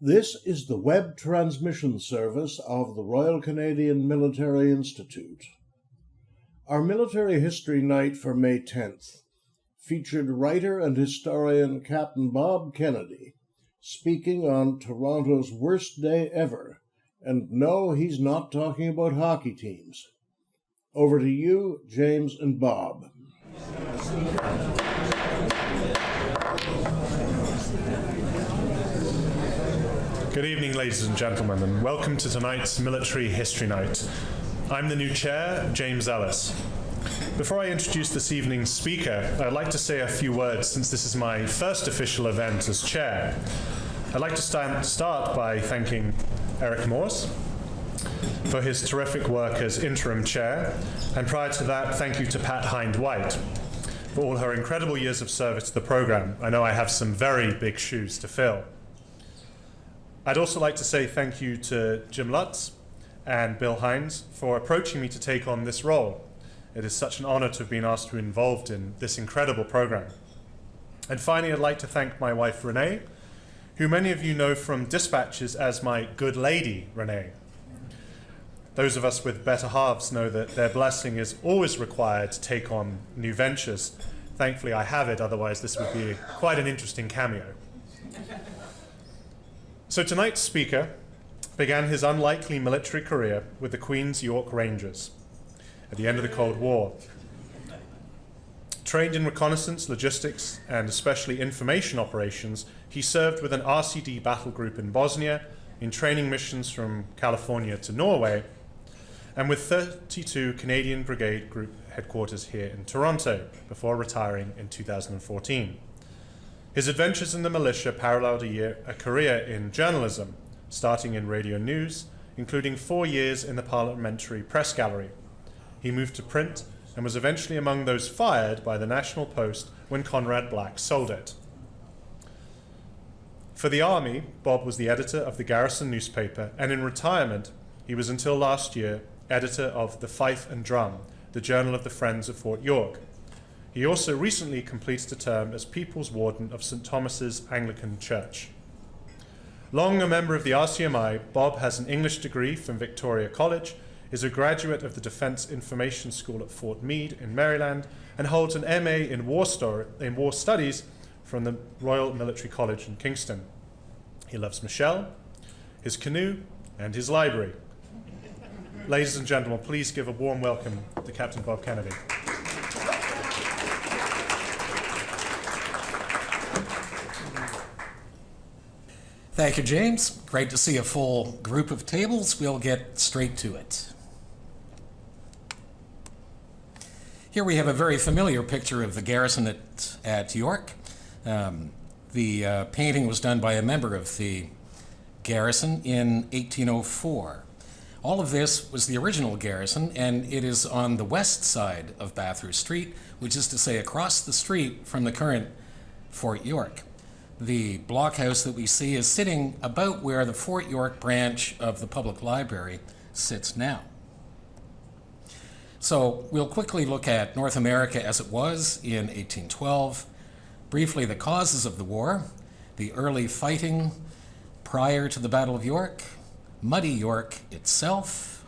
This is the web transmission service of the Royal Canadian Military Institute. Our Military History Night for May 10th featured writer and historian Captain Bob Kennedy speaking on Toronto's worst day ever. And no, he's not talking about hockey teams. Over to you, James and Bob. Good evening, ladies and gentlemen, and welcome to tonight's Military History Night. I'm the new chair, James Ellis. Before I introduce this evening's speaker, I'd like to say a few words since this is my first official event as chair. I'd like to start by thanking Eric Morse for his terrific work as interim chair, and prior to that, thank you to Pat Hind-White for all her incredible years of service to the program. I know I have some very big shoes to fill. I'd also like to say thank you to Jim Lutz and Bill Hines for approaching me to take on this role. It is such an honor to have been asked to be involved in this incredible program. And finally, I'd like to thank my wife, Renee, who many of you know from dispatches as my good lady, Renee. Those of us with better halves know that their blessing is always required to take on new ventures. Thankfully, I have it, otherwise this would be quite an interesting cameo. So tonight's speaker began his unlikely military career with the Queen's York Rangers at the end of the Cold War. Trained in reconnaissance, logistics, and especially information operations, he served with an RCD battle group in Bosnia, in training missions from California to Norway, and with 32 Canadian Brigade Group headquarters here in Toronto before retiring in 2014. His adventures in the militia paralleled a career in journalism, starting in radio news, including 4 years in the Parliamentary Press Gallery. He moved to print and was eventually among those fired by the National Post when Conrad Black sold it. For the Army, Bob was the editor of the Garrison newspaper, and in retirement, he was until last year editor of The Fife and Drum, the Journal of the Friends of Fort York. He also recently completed a term as People's Warden of St. Thomas's Anglican Church. Long a member of the RCMI, Bob has an English degree from Victoria College, is a graduate of the Defense Information School at Fort Meade in Maryland, and holds an MA in War Studies from the Royal Military College in Kingston. He loves Michelle, his canoe, and his library. Ladies and gentlemen, please give a warm welcome to Captain Bob Kennedy. Thank you, James. Great to see a full group of tables. We'll get straight to it. Here we have a very familiar picture of the garrison at York. The painting was done by a member of the garrison in 1804. All of this was the original garrison, and it is on the west side of Bathurst Street, which is to say across the street from the current Fort York. The blockhouse that we see is sitting about where the Fort York branch of the public library sits now. So we'll quickly look at North America as it was in 1812, briefly the causes of the war, the early fighting prior to the Battle of York, Muddy York itself,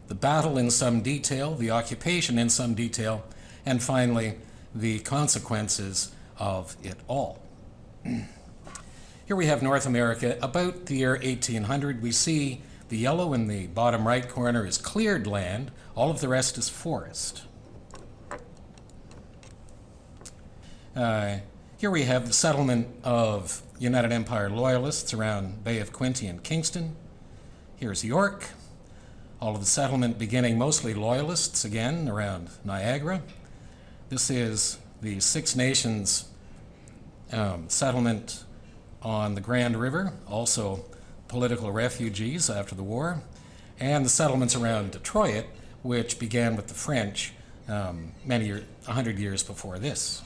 the battle in some detail, the occupation in some detail, and finally the consequences of it all. Here we have North America about the year 1800. We see the yellow in the bottom right corner is cleared land. All of the rest is forest. Here we have the settlement of United Empire Loyalists around Bay of Quinte and Kingston. Here's York. All of the settlement beginning mostly Loyalists again around Niagara. This is the Six Nations settlement on the Grand River, also political refugees after the war, and the settlements around Detroit, which began with the French 100 years before this.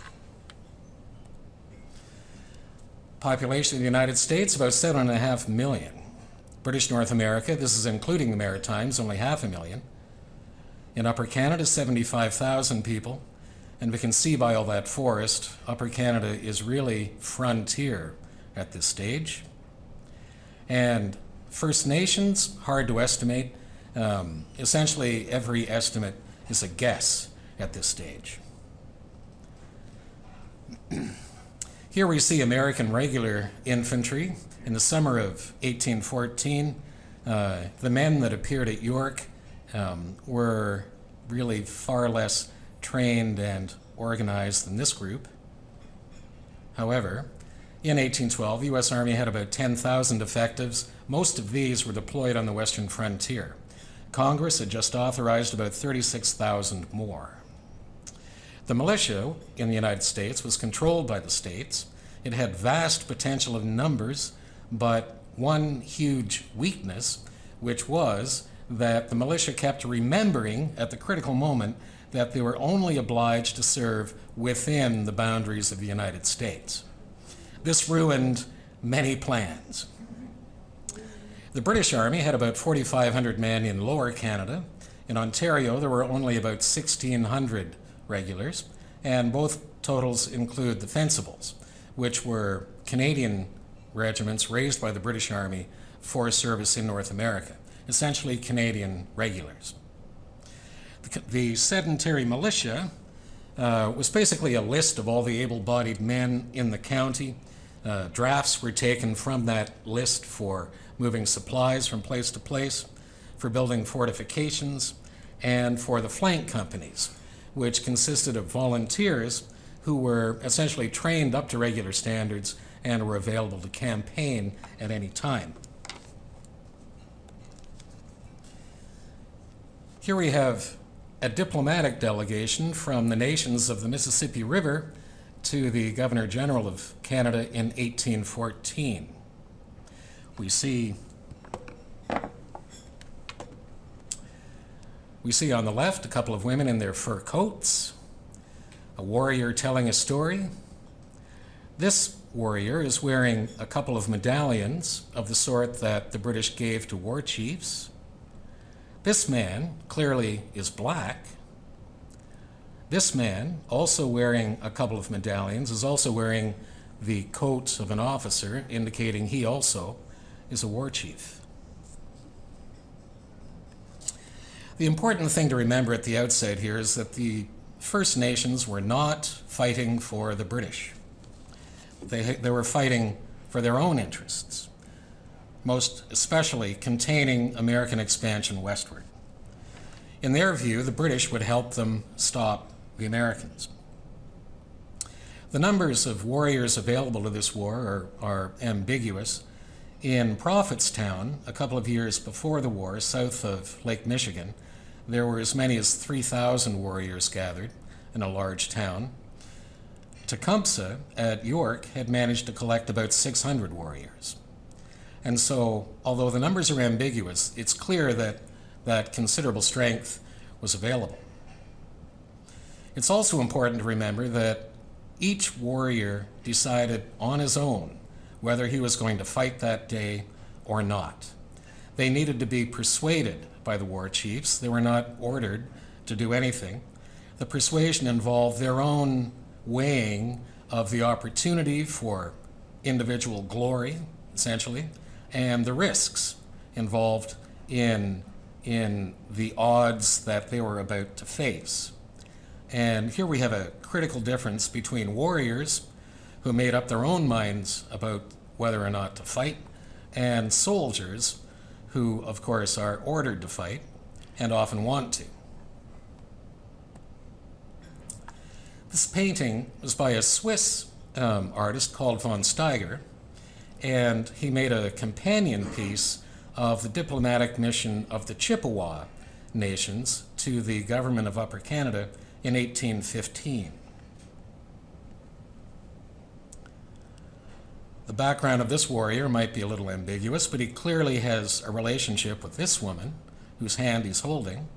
Population of the United States, about 7.5 million. British North America, this is including the Maritimes, only 500,000. In Upper Canada, 75,000 people. And we can see by all that forest, Upper Canada is really frontier at this stage. And First Nations, hard to estimate. Essentially, every estimate is a guess at this stage. Here we see American regular infantry. In the summer of 1814, the men that appeared at York were really far less trained and organized than this group. However, in 1812, the U.S. Army had about 10,000 effectives. Most of these were deployed on the western frontier. Congress had just authorized about 36,000 more. The militia in the United States was controlled by the states. It had vast potential in numbers, but one huge weakness, which was that the militia kept remembering at the critical moment that they were only obliged to serve within the boundaries of the United States. This ruined many plans. The British Army had about 4,500 men in Lower Canada. In Ontario, there were only about 1,600 regulars, and both totals include the Fencibles, which were Canadian regiments raised by the British Army for service in North America, essentially Canadian regulars. The sedentary militia was basically a list of all the able-bodied men in the county. Drafts were taken from that list for moving supplies from place to place, for building fortifications, and for the flank companies, which consisted of volunteers who were essentially trained up to regular standards and were available to campaign at any time. Here we have a diplomatic delegation from the nations of the Mississippi River to the Governor General of Canada in 1814. We see on the left a couple of women in their fur coats, a warrior telling a story. This warrior is wearing a couple of medallions of the sort that the British gave to war chiefs. This man clearly is black. This man, also wearing a couple of medallions, is also wearing the coat of an officer, indicating he also is a war chief. The important thing to remember at the outset here is that the First Nations were not fighting for the British. They were fighting for their own interests, most especially containing American expansion westward. In their view, the British would help them stop the Americans. The numbers of warriors available to this war are ambiguous. In Prophetstown, a couple of years before the war, south of Lake Michigan, there were as many as 3,000 warriors gathered in a large town. Tecumseh at York had managed to collect about 600 warriors. And so, although the numbers are ambiguous, it's clear that considerable strength was available. It's also important to remember that each warrior decided on his own whether he was going to fight that day or not. They needed to be persuaded by the war chiefs. They were not ordered to do anything. The persuasion involved their own weighing of the opportunity for individual glory, essentially, and the risks involved in the odds that they were about to face. And here we have a critical difference between warriors who made up their own minds about whether or not to fight, and soldiers who, of course, are ordered to fight and often want to. This painting was by a Swiss artist called von Steiger, and he made a companion piece of the diplomatic mission of the Chippewa nations to the government of Upper Canada in 1815. The background of this warrior might be a little ambiguous, but he clearly has a relationship with this woman whose hand he's holding,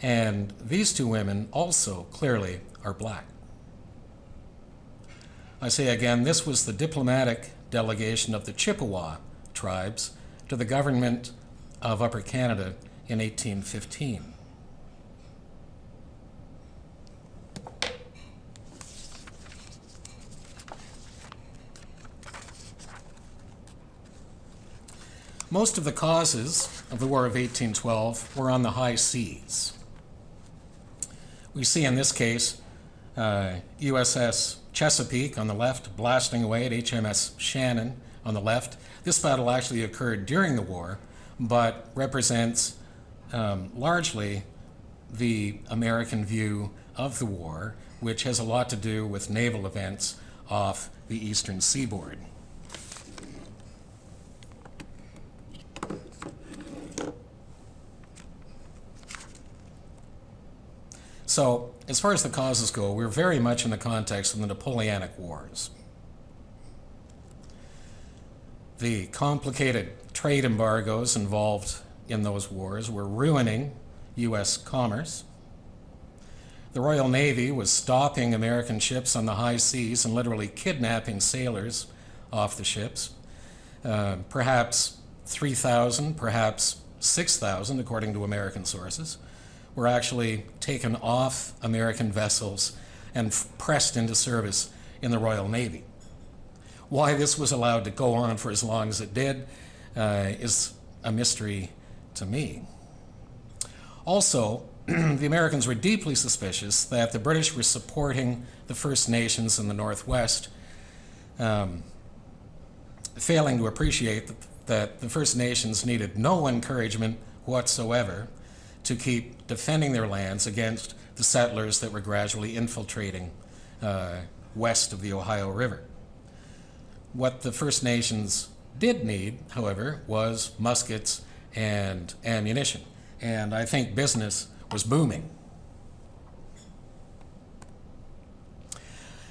and these two women also clearly are black. I say again, this was the diplomatic delegation of the Chippewa tribes to the government of Upper Canada in 1815. Most of the causes of the War of 1812 were on the high seas. We see in this case USS Chesapeake on the left blasting away at HMS Shannon on the left. This battle actually occurred during the war, but represents largely the American view of the war, which has a lot to do with naval events off the eastern seaboard. So, as far as the causes go, we're very much in the context of the Napoleonic Wars. The complicated trade embargoes involved in those wars were ruining U.S. commerce. The Royal Navy was stopping American ships on the high seas and literally kidnapping sailors off the ships. Perhaps 3,000, perhaps 6,000, according to American sources, were actually taken off American vessels and pressed into service in the Royal Navy. Why this was allowed to go on for as long as it did is a mystery to me. Also, the Americans were deeply suspicious that the British were supporting the First Nations in the Northwest, failing to appreciate that the First Nations needed no encouragement whatsoever to keep defending their lands against the settlers that were gradually infiltrating west of the Ohio River. What the First Nations did need, however, was muskets and ammunition, and I think business was booming.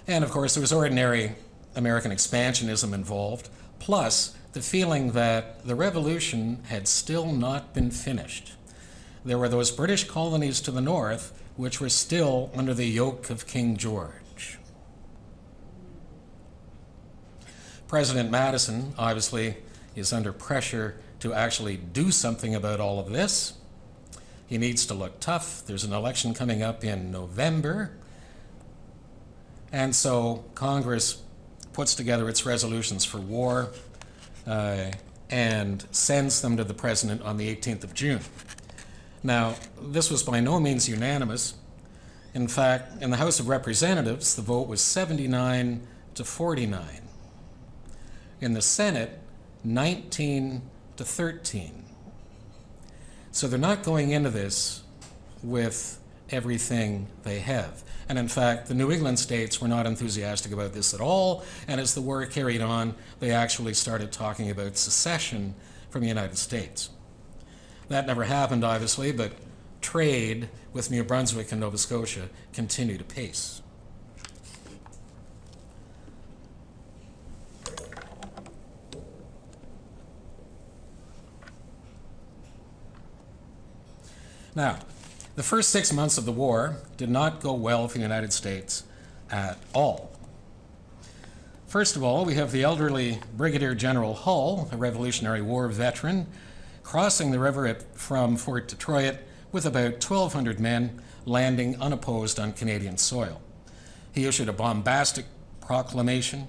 And of course, there was ordinary American expansionism involved, plus the feeling that the revolution had still not been finished. There were those British colonies to the north which were still under the yoke of King George. President Madison obviously is under pressure to actually do something about all of this. He needs to look tough. There's an election coming up in November. And so Congress puts together its resolutions for war and sends them to the president on the 18th of June. Now, this was by no means unanimous. In fact, in the House of Representatives, the vote was 79 to 49. In the Senate, 19 to 13. So they're not going into this with everything they have. And in fact, the New England states were not enthusiastic about this at all, and as the war carried on, they actually started talking about secession from the United States. That never happened, obviously, but trade with New Brunswick and Nova Scotia continued apace. Now, the first 6 months of the war did not go well for the United States at all. First of all, we have the elderly Brigadier General Hull, a Revolutionary War veteran, crossing the river from Fort Detroit with about 1,200 men, landing unopposed on Canadian soil. He issued a bombastic proclamation,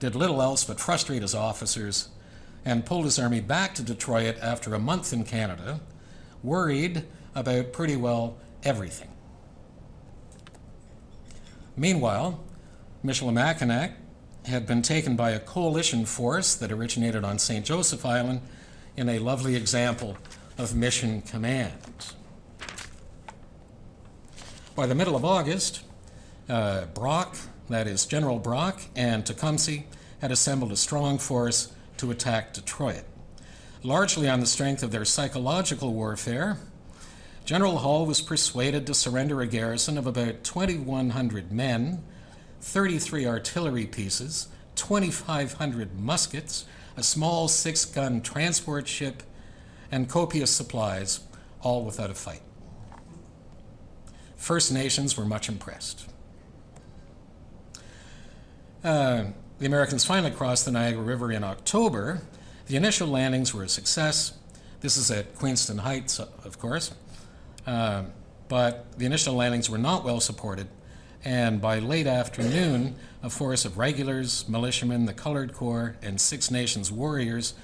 did little else but frustrate his officers, and pulled his army back to Detroit after a month in Canada, worried about pretty well everything. Meanwhile, Michilimackinac had been taken by a coalition force that originated on St. Joseph Island in a lovely example of mission command. By the middle of August, Brock, that is General Brock, and Tecumseh had assembled a strong force to attack Detroit. Largely on the strength of their psychological warfare, General Hull was persuaded to surrender a garrison of about 2,100 men, 33 artillery pieces, 2,500 muskets, a small 6-gun transport ship, and copious supplies, all without a fight. First Nations were much impressed. The Americans finally crossed the Niagara River in October. The initial landings were a success. This is at Queenston Heights, of course. But the initial landings were not well supported, and by late afternoon, a force of regulars, militiamen, the Colored Corps, and Six Nations warriors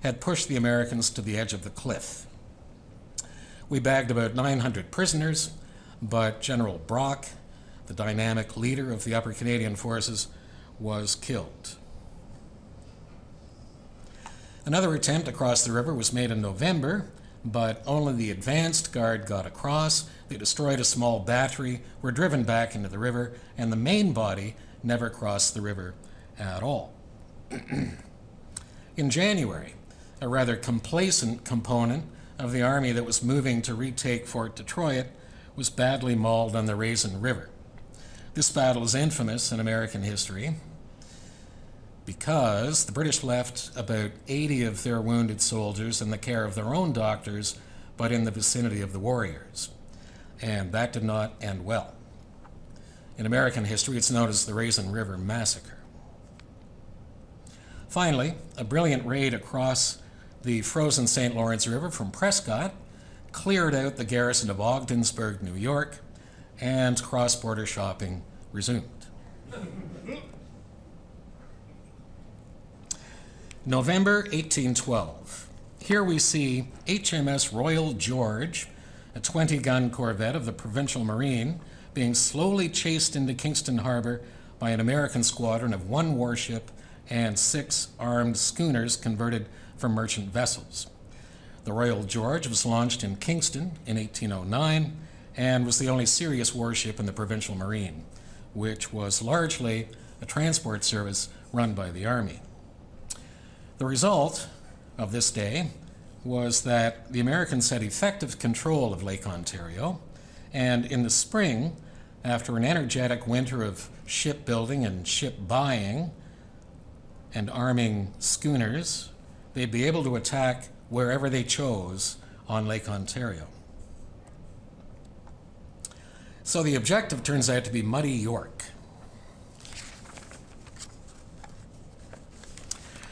had pushed the Americans to the edge of the cliff. We bagged about 900 prisoners, but General Brock, the dynamic leader of the Upper Canadian Forces, was killed. Another attempt across the river was made in November, but only the advanced guard got across. They destroyed a small battery, were driven back into the river, and the main body never crossed the river at all. In January, a rather complacent component of the army that was moving to retake Fort Detroit was badly mauled on the Raisin River. This battle is infamous in American history because the British left about 80 of their wounded soldiers in the care of their own doctors, but in the vicinity of the warriors. And that did not end well. In American history, it's known as the Raisin River Massacre. Finally, a brilliant raid across the frozen St. Lawrence River from Prescott cleared out the garrison of Ogdensburg, New York, and cross-border shopping resumed. November 1812. Here we see HMS Royal George, a 20-gun corvette of the Provincial Marine, being slowly chased into Kingston Harbor by an American squadron of 1 warship and 6 armed schooners converted from merchant vessels. The Royal George was launched in Kingston in 1809 and was the only serious warship in the Provincial Marine, which was largely a transport service run by the Army. The result of this day was that the Americans had effective control of Lake Ontario, and in the spring, after an energetic winter of shipbuilding and ship buying and arming schooners, they'd be able to attack wherever they chose on Lake Ontario. So the objective turns out to be Muddy York.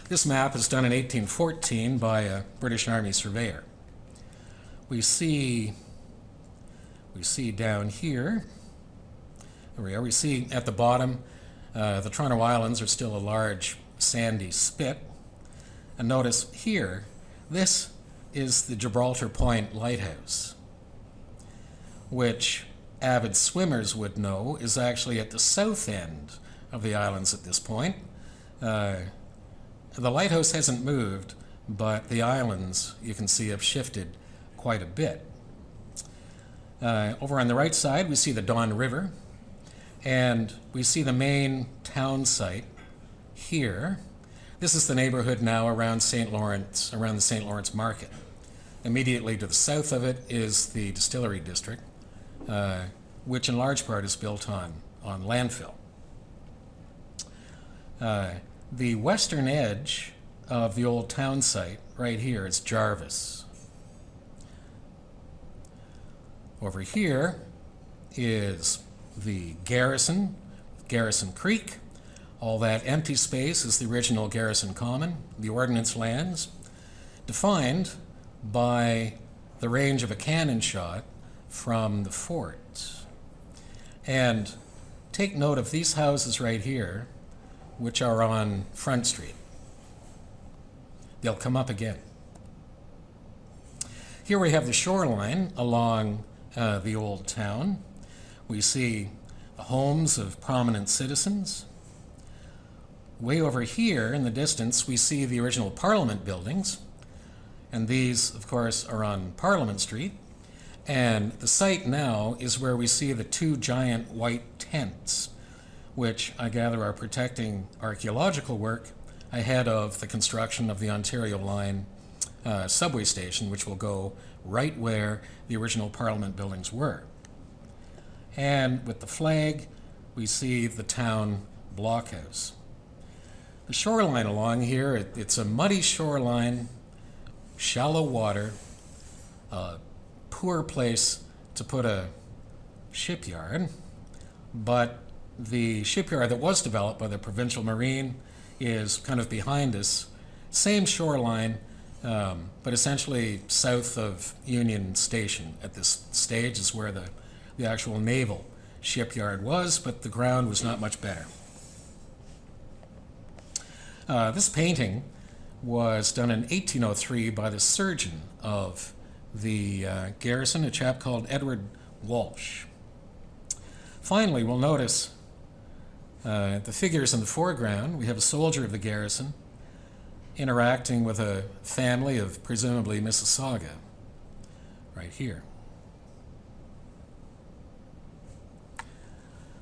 This map is done in 1814 by a British Army surveyor. We see down here, there we are, we see at the bottom, the Toronto Islands are still a large sandy spit. And notice here, this is the Gibraltar Point Lighthouse, which avid swimmers would know is actually at the south end of the islands at this point. The lighthouse hasn't moved, but the islands, you can see, have shifted quite a bit. Over on the right side, we see the Don River, and we see the main town site here. This is the neighborhood now around St. Lawrence, around the St. Lawrence Market. Immediately to the south of it is the Distillery District, which in large part is built on landfill. The western edge of the old town site, right here, is Jarvis. Over here is the Garrison Creek. All that empty space is the original Garrison Common, the ordnance lands, defined by the range of a cannon shot from the fort. And take note of these houses right here, which are on Front Street. They'll come up again. Here we have the shoreline along the old town. We see the homes of prominent citizens. Way over here in the distance, we see the original Parliament buildings, and these, of course, are on Parliament Street. And the site now is where we see the 2 giant white tents, which I gather are protecting archaeological work ahead of the construction of the Ontario Line subway station, which will go right where the original Parliament buildings were. And with the flag, we see the town blockhouse. The shoreline along here, it's a muddy shoreline, shallow water, poor place to put a shipyard, but the shipyard that was developed by the Provincial Marine is kind of behind us. Same shoreline, but essentially south of Union Station at this stage is where the actual naval shipyard was, but the ground was not much better. This painting was done in 1803 by the surgeon of the garrison, a chap called Edward Walsh. Finally, we'll notice the figures in the foreground. We have a soldier of the garrison interacting with a family of presumably Mississauga, right here.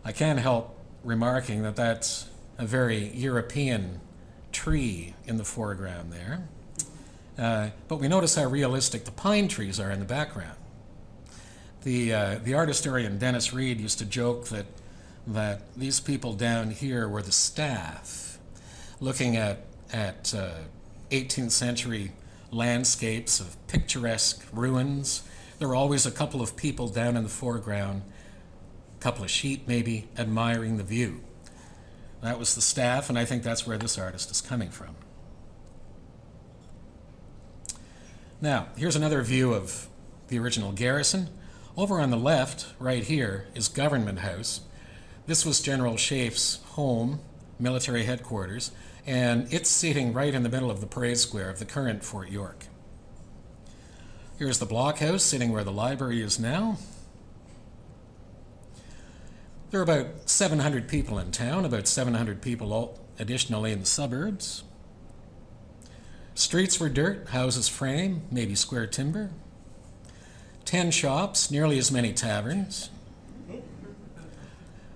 I can't help remarking that that's a very European tree in the foreground there. But we notice how realistic the pine trees are in the background. The art historian Dennis Reed used to joke that these people down here were the staff, looking at 18th century landscapes of picturesque ruins. There were always a couple of people down in the foreground, a couple of sheep maybe, admiring the view. That was the staff, and I think that's where this artist is coming from. Now, here's another view of the original garrison. Over on the left, right here, is Government House. This was General Schaeff's home, military headquarters, and it's sitting right in the middle of the parade square of the current Fort York. Here's the blockhouse, sitting where the library is now. There are about 700 people in town, about 700 people additionally in the suburbs. Streets were dirt, houses frame, maybe square timber. 10 shops, nearly as many taverns.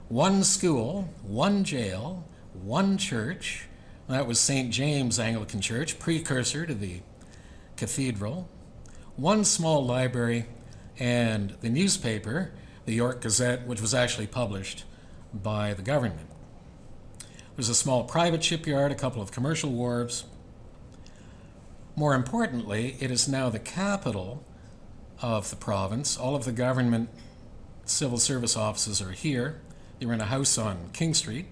1 school, 1 jail, 1 church. That was St. James Anglican Church, precursor to the cathedral. 1 small library, and the newspaper, the York Gazette, which was actually published by the government. There's a small private shipyard, a couple of commercial wharves. More importantly, it is now the capital of the province. All of the government civil service offices are here. They're in a house on King Street.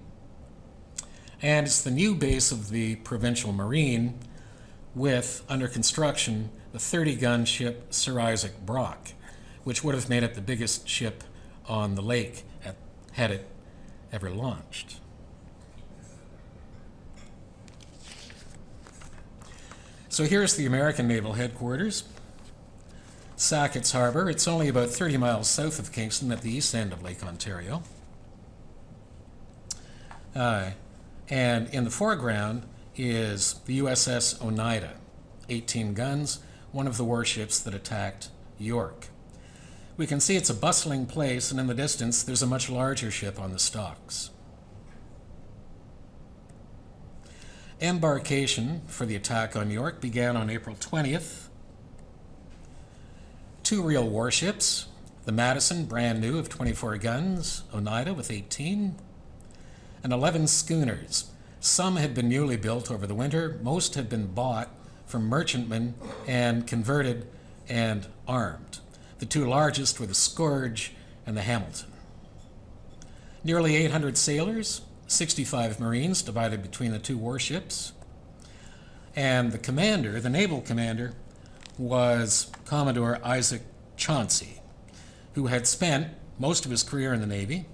And it's the new base of the Provincial Marine with, under construction, the 30-gun ship Sir Isaac Brock, which would have made it the biggest ship on the lake had it ever launched. So here's the American Naval Headquarters, Sackets Harbor. It's only about 30 miles south of Kingston at the east end of Lake Ontario. And in the foreground is the USS Oneida, 18 guns, one of the warships that attacked York. We can see it's a bustling place, and in the distance there's a much larger ship on the stocks. Embarkation for the attack on York began on April 20th. 2 real warships, the Madison, brand new, of 24 guns, Oneida with 18, and 11 schooners. Some had been newly built over the winter. Most had been bought from merchantmen and converted and armed. The 2 largest were the Scourge and the Hamilton. Nearly 800 sailors, 65 Marines divided between the 2 warships. And the commander, the naval commander, was Commodore Isaac Chauncey, who had spent most of his career in the Navy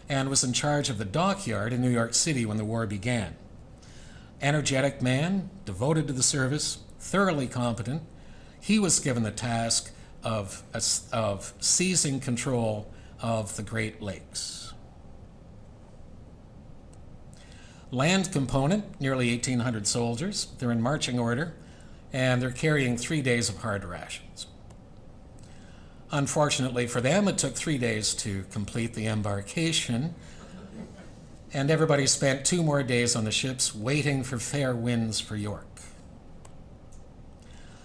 and was in charge of the dockyard in New York City when the war began. Energetic man, devoted to the service, thoroughly competent, he was given the task of seizing control of the Great Lakes. Land component, nearly 1,800 soldiers. They're in marching order, and they're carrying 3 days of hard rations. Unfortunately for them, it took 3 days to complete the embarkation, and everybody spent 2 more days on the ships waiting for fair winds for York.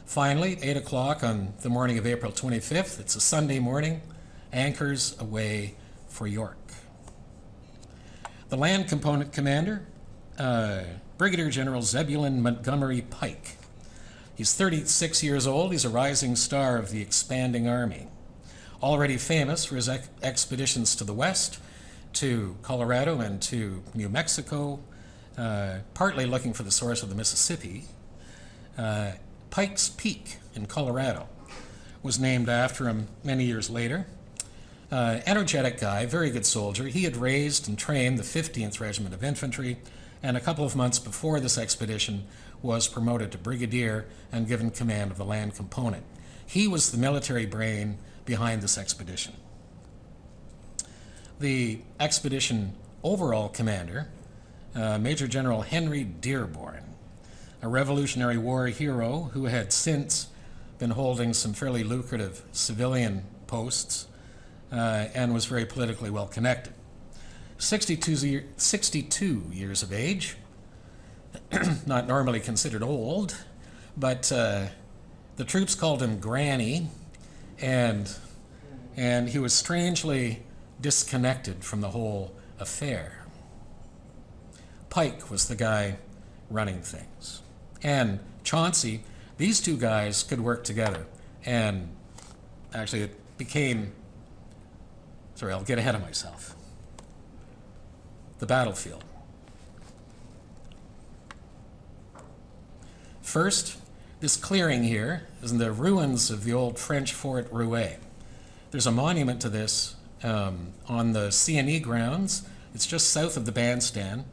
Finally, 8 o'clock on the morning of April 25th, it's a Sunday morning, anchors away for York. The land component commander, Brigadier General Zebulon Montgomery Pike. He's 36 years old. He's a rising star of the expanding army. Already famous for his expeditions to the west, to Colorado and to New Mexico, partly looking for the source of the Mississippi. Pike's Peak in Colorado was named after him many years later. Energetic guy, very good soldier. He had raised and trained the 15th Regiment of Infantry and a couple of months before this expedition was promoted to brigadier and given command of the land component. He was the military brain behind this expedition. The expedition overall commander, Major General Henry Dearborn, a Revolutionary War hero who had since been holding some fairly lucrative civilian posts and was very politically well connected. 62 years of age, not normally considered old, but the troops called him Granny, and he was strangely disconnected from the whole affair. Pike was the guy running things. And Chauncey, these two guys could work together. And actually it became, sorry, I'll get ahead of myself. The battlefield. First, this clearing here is in the ruins of the old French Fort Rouet. There's a monument to this on the CNE grounds. It's just south of the bandstand.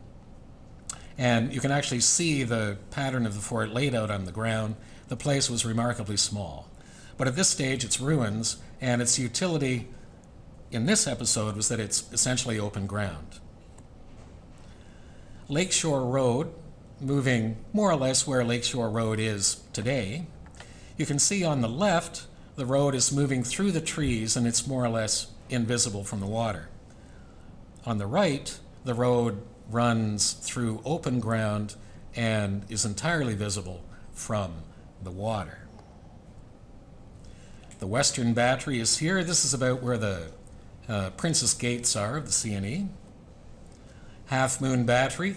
And you can actually see the pattern of the fort laid out on the ground. The place was remarkably small. But at this stage, it's ruins, and its utility in this episode was that it's essentially open ground. Lakeshore Road, moving more or less where Lakeshore Road is today, you can see on the left, the road is moving through the trees and it's more or less invisible from the water. On the right, the road runs through open ground and is entirely visible from the water. The Western Battery is here. This is about where the Princess Gates are of the CNE. Half Moon Battery,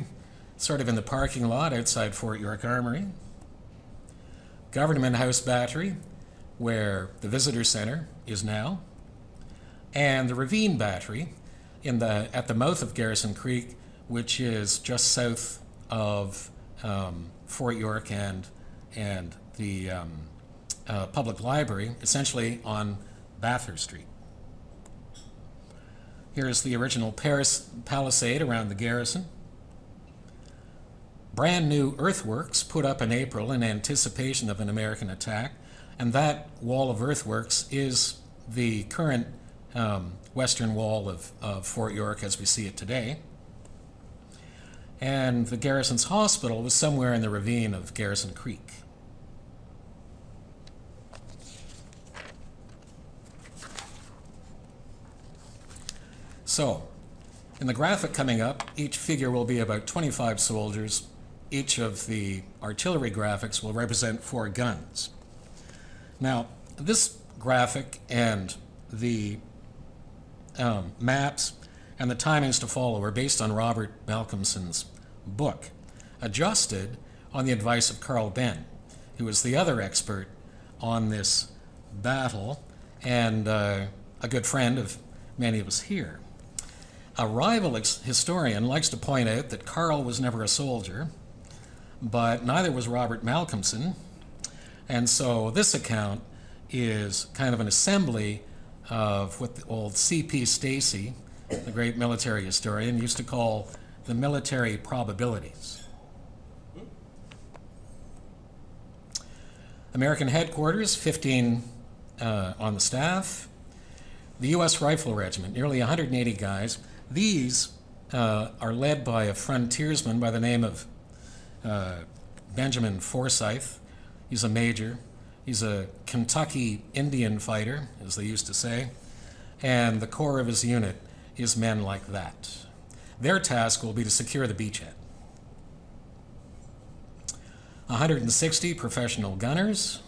sort of in the parking lot outside Fort York Armory. Government House Battery, where the Visitor Center is now. And the Ravine Battery at the mouth of Garrison Creek, which is just south of Fort York and the public library, essentially on Bathurst Street. Here's the original palisade around the garrison. Brand new earthworks put up in April in anticipation of an American attack, and that wall of earthworks is the current western wall of Fort York as we see it today. And the garrison's hospital was somewhere in the ravine of Garrison Creek. So, in the graphic coming up, each figure will be about 25 soldiers. Each of the artillery graphics will represent 4 guns. Now, this graphic and the maps and the timings to follow are based on Robert Malcolmson's book, adjusted on the advice of Carl Benn, who is the other expert on this battle and a good friend of many of us here. A rival historian likes to point out that Carl was never a soldier, but neither was Robert Malcolmson, and so this account is kind of an assembly of what the old C.P. Stacy, the great military historian, used to call the military probabilities. American headquarters, 15 on the staff. The U.S. Rifle Regiment, nearly 180 guys. These are led by a frontiersman by the name of Benjamin Forsyth. He's a major. He's a Kentucky Indian fighter, as they used to say, and the core of his unit is men like that. Their task will be to secure the beachhead. 160 professional gunners.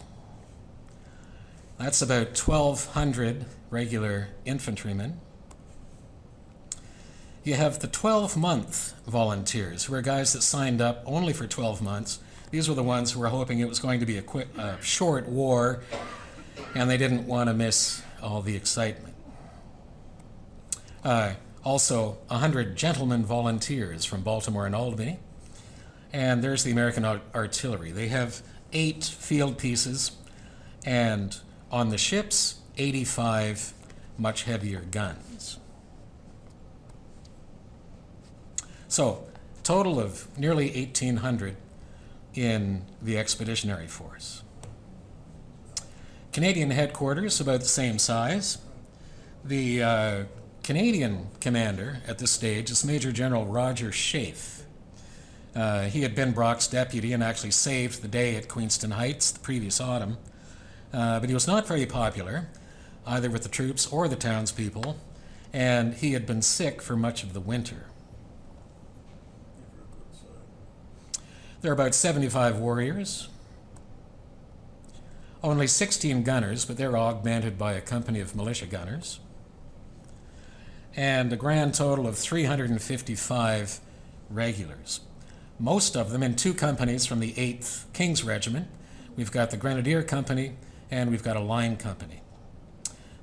That's about 1,200 regular infantrymen. You have the 12-month volunteers, who are guys that signed up only for 12 months. These were the ones who were hoping it was going to be a short war, and they didn't want to miss all the excitement. Also, 100 gentlemen volunteers from Baltimore and Albany. And there's the American artillery. They have 8 field pieces, and on the ships, 85 much heavier guns. So, Total of nearly 1,800 in the expeditionary force. Canadian headquarters, about the same size. The Canadian commander at this stage is Major General Roger Schaeff. He had been Brock's deputy and actually saved the day at Queenston Heights the previous autumn, but he was not very popular, either with the troops or the townspeople, and he had been sick for much of the winter. There are about 75 warriors, only 16 gunners, but they're augmented by a company of militia gunners, and a grand total of 355 regulars. Most of them in two companies from the 8th King's Regiment. We've got the Grenadier Company and we've got a line company.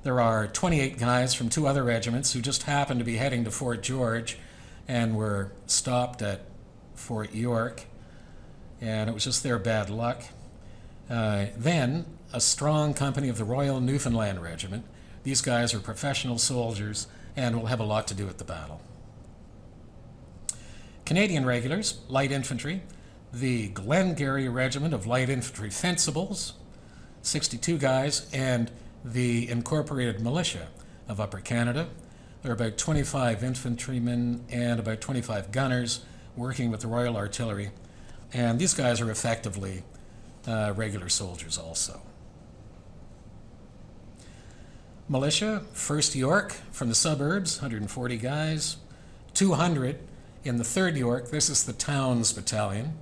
There are 28 guys from two other regiments who just happened to be heading to Fort George and were stopped at Fort York, and it was just their bad luck. Then a strong company of the Royal Newfoundland Regiment. These guys are professional soldiers and will have a lot to do with the battle. Canadian regulars, light infantry, the Glengarry Regiment of Light Infantry Fencibles, 62 guys, and the Incorporated Militia of Upper Canada. There are about 25 infantrymen and about 25 gunners working with the Royal Artillery, and these guys are effectively regular soldiers also. Militia, 1st York from the suburbs, 140 guys, 200 in the 3rd York. This is the Towns Battalion,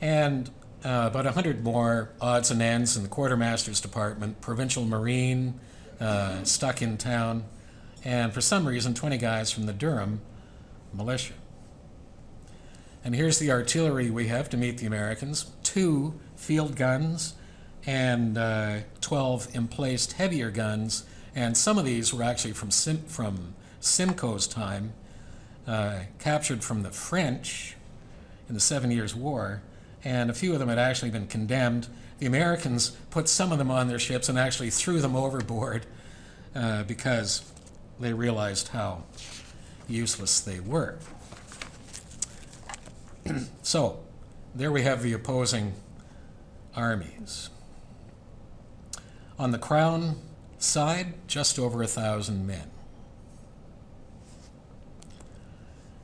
and about 100 more odds and ends in the Quartermaster's Department, Provincial Marine, stuck in town, and for some reason 20 guys from the Durham Militia. And here's the artillery we have to meet the Americans: 2 field guns and 12 emplaced heavier guns, and some of these were actually from Simcoe's time, captured from the French in the 7 Years' War, and a few of them had actually been condemned. The Americans put some of them on their ships and actually threw them overboard because they realized how useless they were. So, there we have the opposing armies. On the Crown side, just over 1,000 men.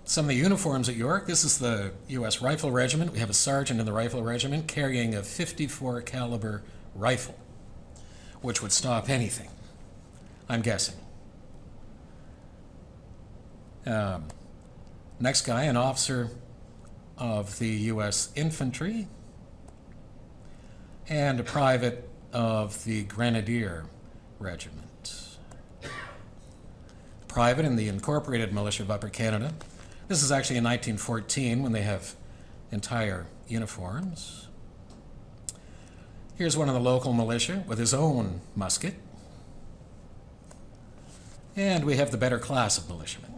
Some of the uniforms at York: this is the U.S. Rifle Regiment. We have a sergeant in the Rifle Regiment carrying a 54 caliber rifle, which would stop anything, I'm guessing. Next guy, an officer of the U.S. Infantry and a private of the Grenadier Regiment. Private in the Incorporated Militia of Upper Canada. This is actually in 1914 when they have entire uniforms. Here's one of the local militia with his own musket. And we have the better class of militiamen.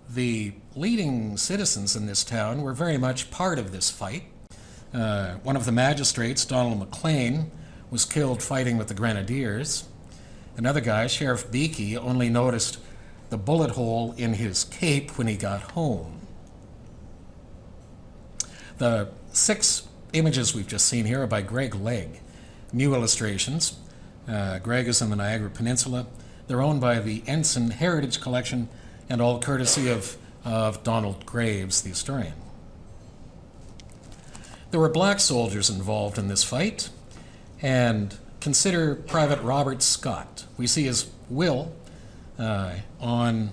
The leading citizens in this town were very much part of this fight. One of the magistrates, Donald McLean, was killed fighting with the Grenadiers. Another guy, Sheriff Beakey, only noticed the bullet hole in his cape when he got home. The 6 images we've just seen here are by Greg Legg. New illustrations. Greg is in the Niagara Peninsula. They're owned by the Ensign Heritage Collection, and all courtesy of Donald Graves, the historian. There were black soldiers involved in this fight, and consider Private Robert Scott. We see his will on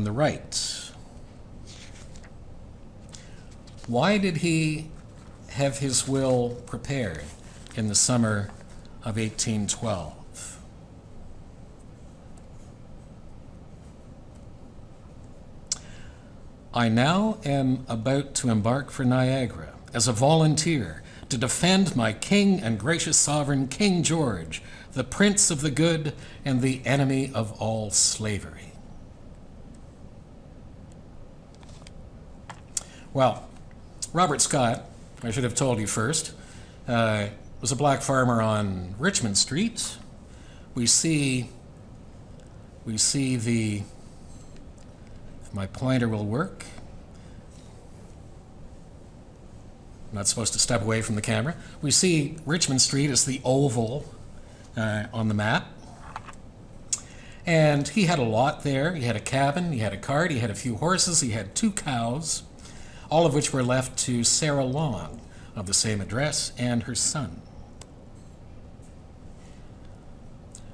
the right. Why did he have his will prepared in the summer of 1812? I now am about to embark for Niagara as a volunteer to defend my king and gracious sovereign, King George, the Prince of the Good and the enemy of all slavery. Well, Robert Scott, I should have told you first, was a black farmer on Richmond Street. We see the My pointer will work. I'm not supposed to step away from the camera. We see Richmond Street as the oval on the map. And he had a lot there. He had a cabin, he had a cart, he had a few horses, he had 2 cows, all of which were left to Sarah Long of the same address and her son.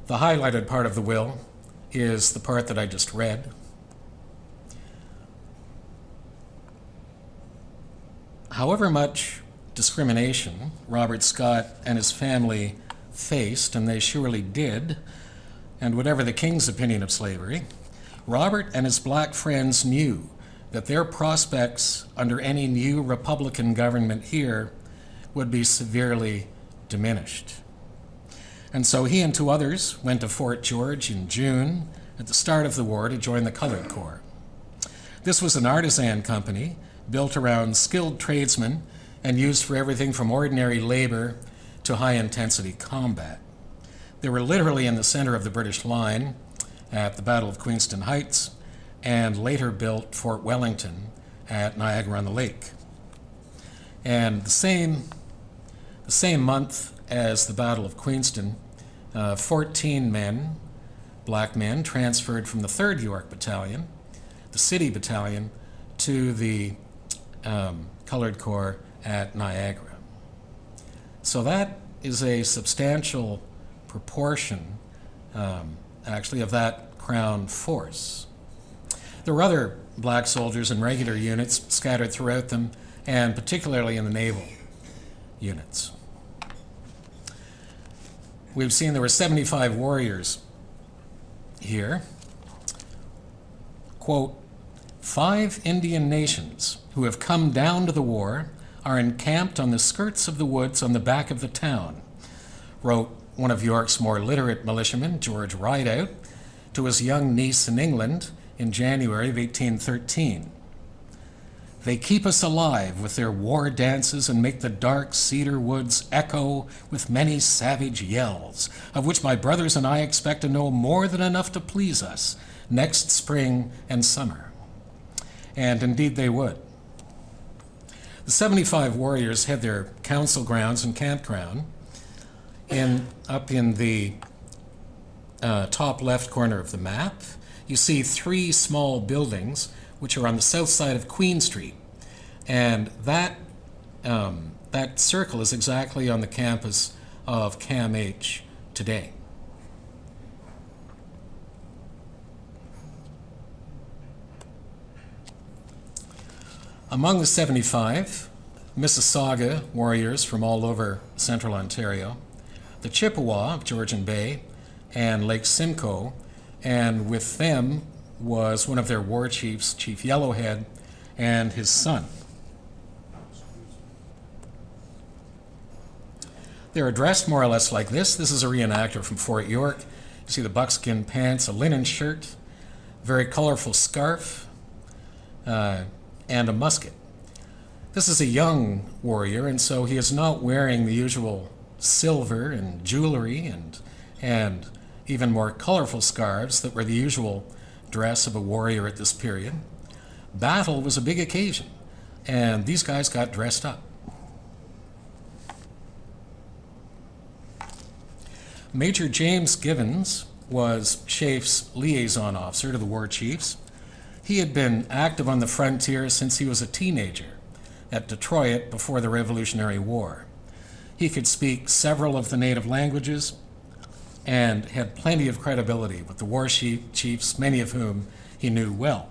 The highlighted part of the will is the part that I just read. However much discrimination Robert Scott and his family faced, and they surely did, and whatever the king's opinion of slavery, Robert and his black friends knew that their prospects under any new Republican government here would be severely diminished. And so he and 2 others went to Fort George in June at the start of the war to join the Colored Corps. This was an artisan company built around skilled tradesmen and used for everything from ordinary labor to high-intensity combat. They were literally in the center of the British line at the Battle of Queenston Heights and later built Fort Wellington at Niagara-on-the-Lake. And the same month as the Battle of Queenston, 14 men, black men, transferred from the 3rd York Battalion, the City Battalion, to the Colored Corps at Niagara. So that is a substantial proportion, actually, of that Crown force. There were other black soldiers in regular units scattered throughout them, and particularly in the naval units. We've seen there were 75 warriors here. Quote, 5 Indian nations who have come down to the war are encamped on the skirts of the woods on the back of the town, wrote one of York's more literate militiamen, George Rideout, to his young niece in England in January of 1813. They keep us alive with their war dances and make the dark cedar woods echo with many savage yells, of which my brothers and I expect to know more than enough to please us next spring and summer. And indeed they would. The 75 warriors had their council grounds and campground up in the top left corner of the map. You see 3 small buildings which are on the south side of Queen Street. And that circle is exactly on the campus of CAMH today. Among the 75 Mississauga warriors from all over central Ontario, the Chippewa of Georgian Bay and Lake Simcoe, and with them was one of their war chiefs, Chief Yellowhead, and his son. They're dressed more or less like this. This is a reenactor from Fort York. You see the buckskin pants, a linen shirt, very colorful scarf, and a musket. This is a young warrior, and so he is not wearing the usual silver and jewelry and even more colorful scarves that were the usual dress of a warrior at this period. Battle was a big occasion, and these guys got dressed up. Major James Givens was Chaffe's liaison officer to the war chiefs. He had been active on the frontier since he was a teenager at Detroit before the Revolutionary War. He could speak several of the native languages and had plenty of credibility with the war chiefs, many of whom he knew well.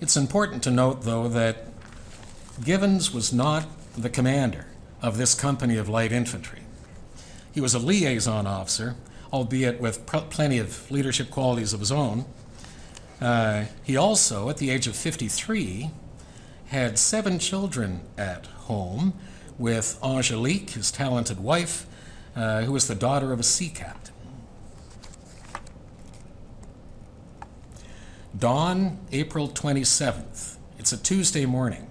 It's important to note, though, that Givens was not the commander of this company of light infantry. He was a liaison officer, albeit with plenty of leadership qualities of his own. He also, at the age of 53, had 7 children at home with Angelique, his talented wife, who was the daughter of a sea captain. Dawn, April 27th. It's a Tuesday morning.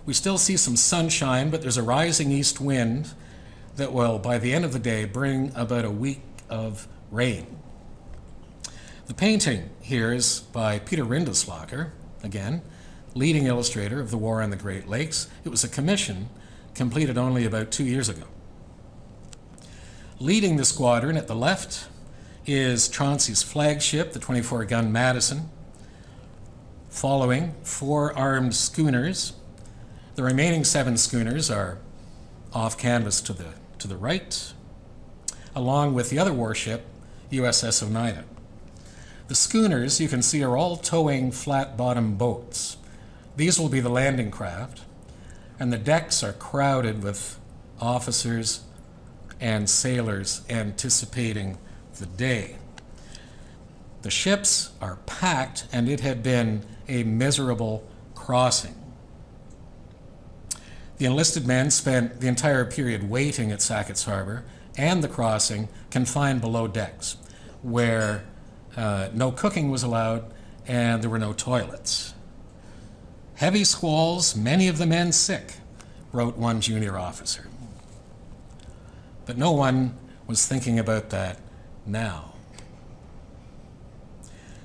We still see some sunshine, but there's a rising east wind that will, by the end of the day, bring about a week of rain. The painting here is by Peter Rindeslacher, again, leading illustrator of the War on the Great Lakes. It was a commission completed only about 2 years ago. Leading the squadron at the left is Chauncey's flagship, the 24-gun Madison, following 4 armed schooners. The remaining 7 schooners are off canvas to the right, along with the other warship, USS Oneida. The schooners, you can see, are all towing flat-bottom boats. These will be the landing craft, and the decks are crowded with officers and sailors anticipating the day. The ships are packed, and it had been a miserable crossing. The enlisted men spent the entire period waiting at Sackets Harbor and the crossing confined below decks, where no cooking was allowed and there were no toilets. Heavy squalls, many of the men sick, wrote one junior officer. But no one was thinking about that now.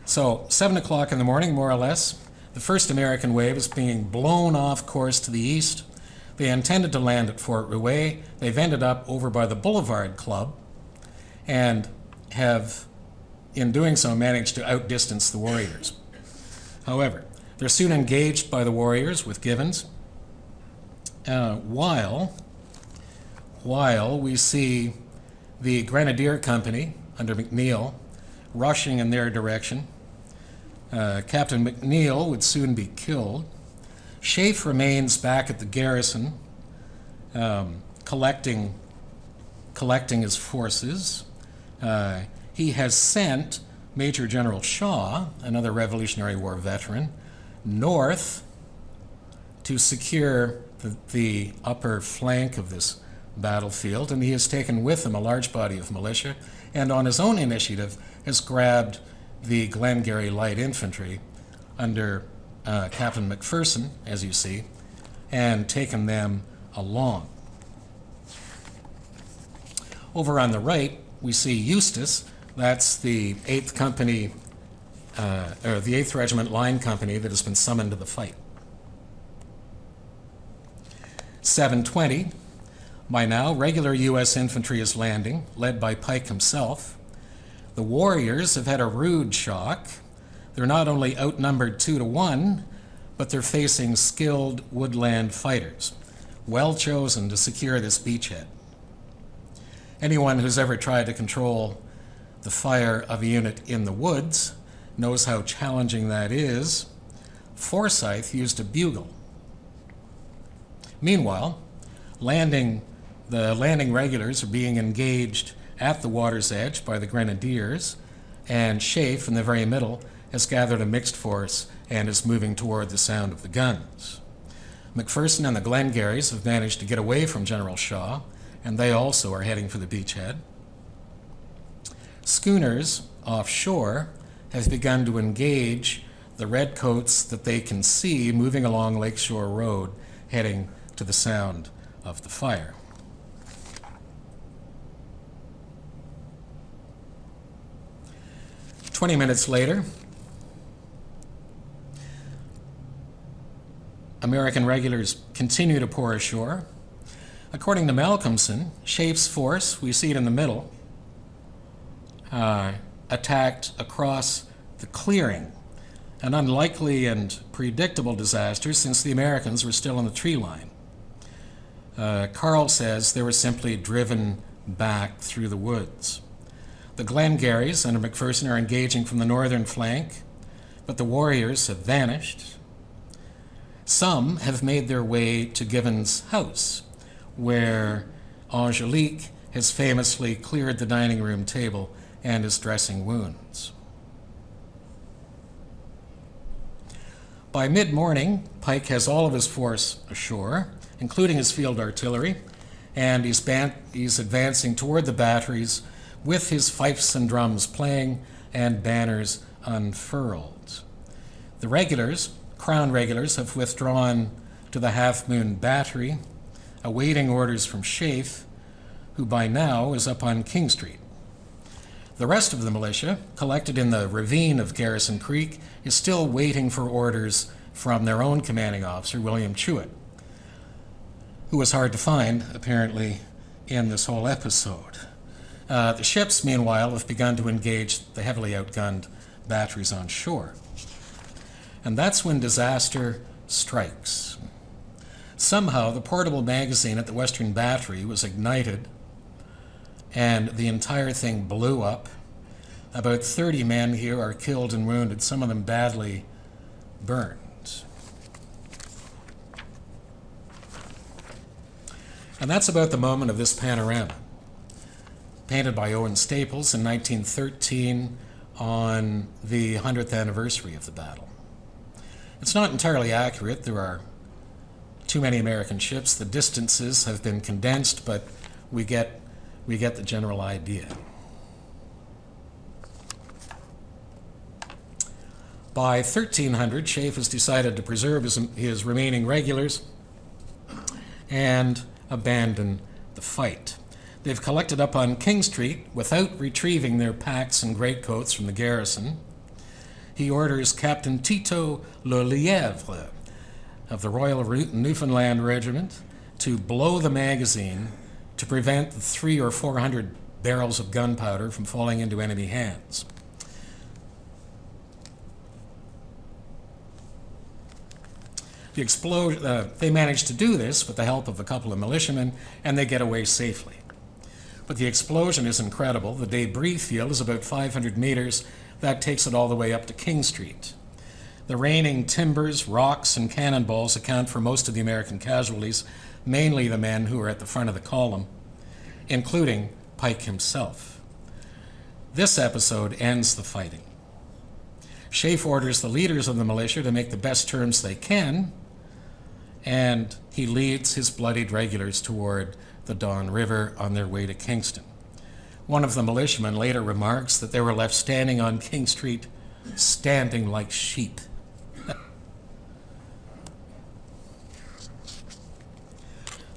So, 7 o'clock in the morning, more or less, the first American wave is being blown off course to the east. They intended to land at Fort Rouet. They've ended up over by the Boulevard Club and have, in doing so, managed to outdistance the Warriors. However, they're soon engaged by the Warriors with Givens, while we see the Grenadier Company under McNeill rushing in their direction. Captain McNeill would soon be killed. Schaeff remains back at the garrison, collecting his forces. He has sent Major General Shaw, another Revolutionary War veteran, north to secure the upper flank of this battlefield, and he has taken with him a large body of militia, and on his own initiative has grabbed the Glengarry Light Infantry under Captain McPherson, as you see, and taken them along. Over on the right, we see Eustis. That's the 8th Company, or the 8th Regiment Line Company that has been summoned to the fight. 7:20. By now, regular U.S. infantry is landing, led by Pike himself. The Warriors have had a rude shock. They're not only outnumbered 2-1, but they're facing skilled woodland fighters, well chosen to secure this beachhead. Anyone who's ever tried to control the fire of a unit in the woods knows how challenging that is. Forsyth used a bugle. Meanwhile, the landing regulars are being engaged at the water's edge by the Grenadiers, and Schaeff, in the very middle, has gathered a mixed force and is moving toward the sound of the guns. McPherson and the Glengarrys have managed to get away from General Shaw, and they also are heading for the beachhead. Schooners offshore have begun to engage the redcoats that they can see moving along Lakeshore Road, heading to the sound of the fire. "20 minutes later, American regulars continue to pour ashore. According to Malcolmson, Schaiff's force, we see it in the middle, attacked across the clearing, an unlikely and predictable disaster since the Americans were still in the tree line. Carl says they were simply driven back through the woods. The Glengarrys under McPherson are engaging from the northern flank, but the Warriors have vanished. Some have made their way to Given's house, where Angelique has famously cleared the dining room table and is dressing wounds. By mid-morning, Pike has all of his force ashore, including his field artillery, and he's advancing toward the batteries with his fifes and drums playing and banners unfurled. The regulars, Crown regulars, have withdrawn to the Half Moon Battery, awaiting orders from Schaeff, who by now is up on King Street. The rest of the militia, collected in the ravine of Garrison Creek, is still waiting for orders from their own commanding officer, William Chewett, who was hard to find, apparently, in this whole episode. The ships, meanwhile, have begun to engage the heavily outgunned batteries on shore. And that's when disaster strikes. Somehow, the portable magazine at the Western Battery was ignited, and the entire thing blew up. About 30 men here are killed and wounded, some of them badly burned. And that's about the moment of this panorama, painted by Owen Staples in 1913 on the 100th anniversary of the battle. It's not entirely accurate. There are too many American ships. The distances have been condensed, but we get the general idea. By 1300, Schaeff has decided to preserve his remaining regulars and abandon the fight. They've collected up on King Street without retrieving their packs and greatcoats from the garrison. He orders Captain Tito Lelièvre of the Royal Newfoundland Regiment to blow the magazine to prevent the 300 or 400 barrels of gunpowder from falling into enemy hands. They manage to do this with the help of a couple of militiamen, and they get away safely. But the explosion is incredible. The debris field is about 500 meters. That takes it all the way up to King Street. The raining timbers, rocks, and cannonballs account for most of the American casualties, mainly the men who are at the front of the column, including Pike himself. This episode ends the fighting. Schaeff orders the leaders of the militia to make the best terms they can, and he leads his bloodied regulars toward the Don River on their way to Kingston. One of the militiamen later remarks that they were left standing on King Street, standing like sheep.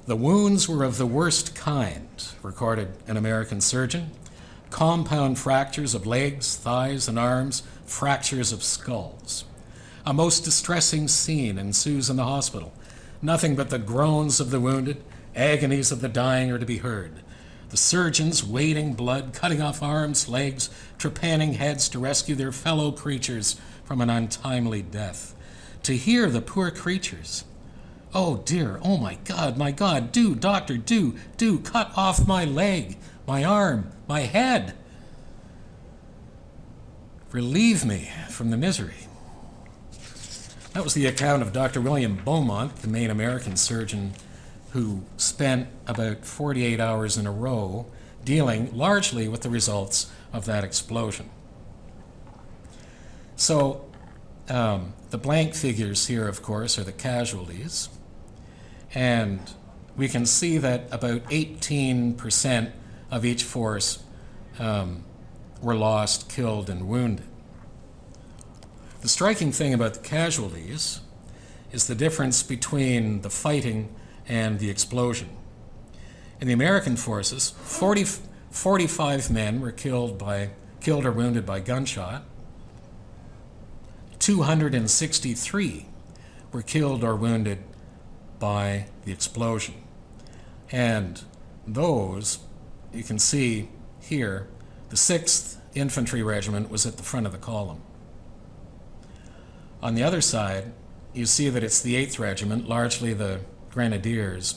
The wounds were of the worst kind, recorded an American surgeon. Compound fractures of legs, thighs, and arms, fractures of skulls. A most distressing scene ensues in the hospital. Nothing but the groans of the wounded, agonies of the dying are to be heard. The surgeons wading blood, cutting off arms, legs, trepanning heads to rescue their fellow creatures from an untimely death. To hear the poor creatures, "Oh dear, oh my God, do, doctor, do, cut off my leg, my arm, my head. Relieve me from the misery." That was the account of Dr. William Beaumont, the main American surgeon, who spent about 48 hours in a row dealing largely with the results of that explosion. So the blank figures here, of course, are the casualties. And we can see that about 18% of each force were lost, killed, and wounded. The striking thing about the casualties is the difference between the fighting and the explosion. In the American forces, 45 men were killed or wounded by gunshot. 263 were killed or wounded by the explosion. And those, you can see here, the 6th Infantry Regiment was at the front of the column. On the other side, you see that it's the 8th Regiment, largely the Grenadiers,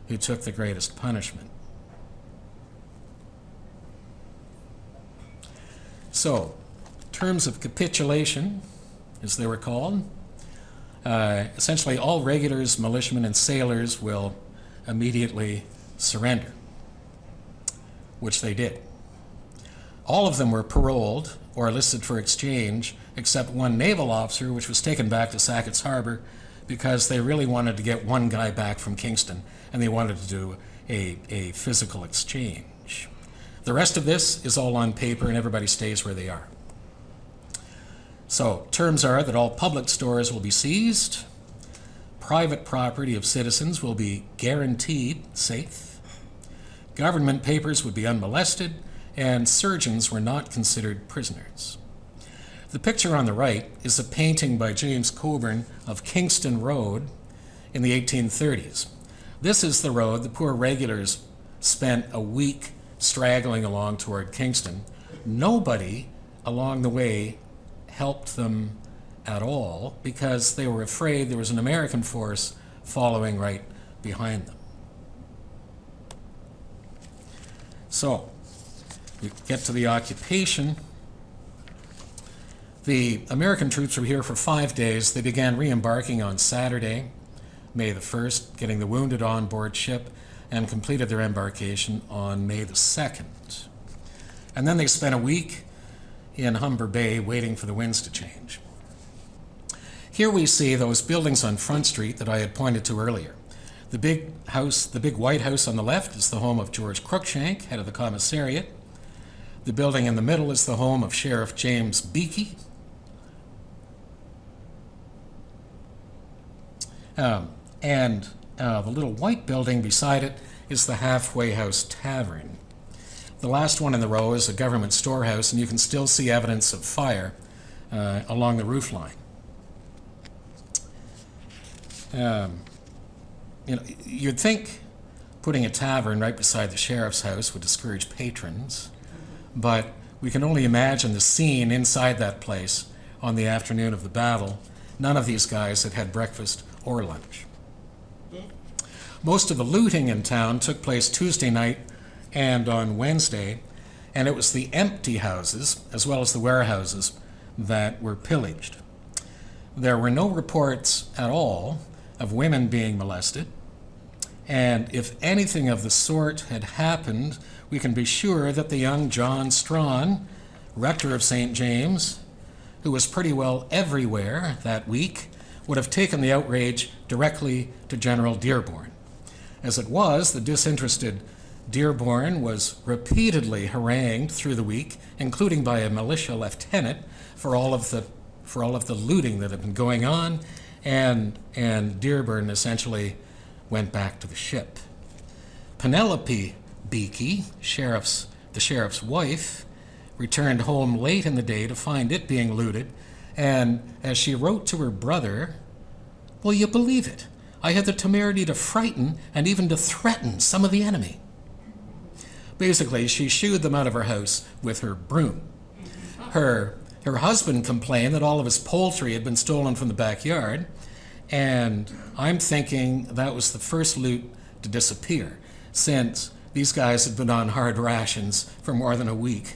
who took the greatest punishment. So, terms of capitulation, as they were called, essentially all regulars, militiamen, and sailors will immediately surrender, which they did. All of them were paroled or listed for exchange, except one naval officer, which was taken back to Sackets Harbor because they really wanted to get one guy back from Kingston, and they wanted to do a physical exchange. The rest of this is all on paper, and everybody stays where they are. So, terms are that all public stores will be seized, private property of citizens will be guaranteed safe, government papers would be unmolested, and surgeons were not considered prisoners. The picture on the right is a painting by James Coburn of Kingston Road in the 1830s. This is the road the poor regulars spent a week straggling along toward Kingston. Nobody along the way helped them at all because they were afraid there was an American force following right behind them. So, we get to the occupation. The American troops were here for 5 days. They began re-embarking on Saturday, May the 1st, getting the wounded on board ship, and completed their embarkation on May the 2nd. And then they spent a week in Humber Bay waiting for the winds to change. Here we see those buildings on Front Street that I had pointed to earlier. The big house, the big white house on the left is the home of George Cruikshank, head of the commissariat. The building in the middle is the home of Sheriff James Beakey. The little white building beside it is the Halfway House Tavern. The last one in the row is a government storehouse, and you can still see evidence of fire along the roof line. You'd think putting a tavern right beside the sheriff's house would discourage patrons, but we can only imagine the scene inside that place on the afternoon of the battle. None of these guys had had breakfast or lunch. Most of the looting in town took place Tuesday night and on Wednesday, and it was the empty houses, as well as the warehouses, that were pillaged. There were no reports at all of women being molested, and if anything of the sort had happened, we can be sure that the young John Strawn, rector of St. James, who was pretty well everywhere that week, would have taken the outrage directly to General Dearborn. As it was, the disinterested Dearborn was repeatedly harangued through the week, including by a militia lieutenant, for all of the looting that had been going on, and Dearborn essentially went back to the ship. Penelope Beakey, the sheriff's wife, returned home late in the day to find it being looted, and as she wrote to her brother, "Will you believe it? I had the temerity to frighten and even to threaten some of the enemy." Basically, she shooed them out of her house with her broom. Her husband complained that all of his poultry had been stolen from the backyard, and I'm thinking that was the first loot to disappear, since these guys had been on hard rations for more than a week.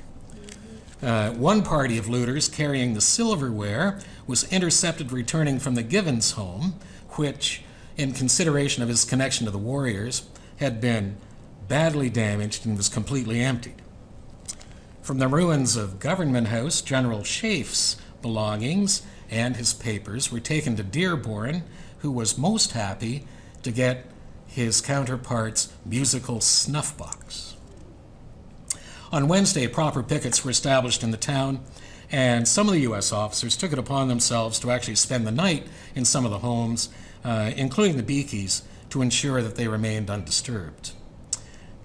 One party of looters carrying the silverware was intercepted returning from the Givens home, which, in consideration of his connection to the Warriors, had been badly damaged and was completely emptied. From the ruins of Government House, General Schaeff's belongings and his papers were taken to Dearborn, who was most happy to get his counterpart's musical snuff box. On Wednesday, proper pickets were established in the town, and some of the U.S. officers took it upon themselves to actually spend the night in some of the homes, including the Beakeys, to ensure that they remained undisturbed.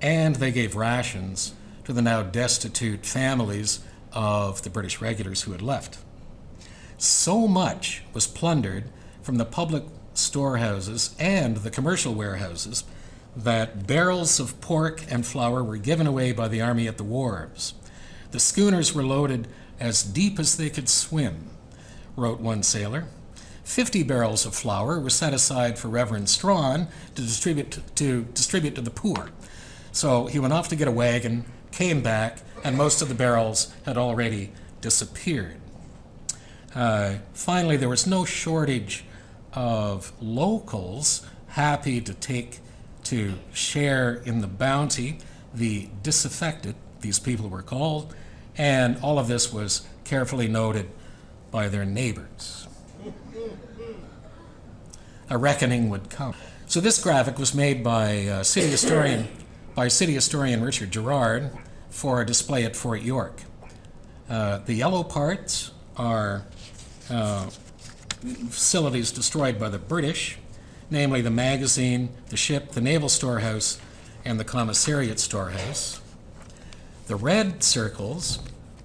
And they gave rations to the now destitute families of the British regulars who had left. So much was plundered from the public storehouses and the commercial warehouses that barrels of pork and flour were given away by the army at the wharves. The schooners were loaded as deep as they could swim, wrote one sailor. 50 barrels of flour were set aside for Reverend Strawn to distribute to the poor. So he went off to get a wagon, came back, and most of the barrels had already disappeared. Finally, there was no shortage of locals happy to share in the bounty, the disaffected, these people were called, and all of this was carefully noted by their neighbors. A reckoning would come. So this graphic was made by city historian Richard Gerard for a display at Fort York. The yellow parts are facilities destroyed by the British, namely the magazine, the ship, the naval storehouse, and the commissariat storehouse. The red circles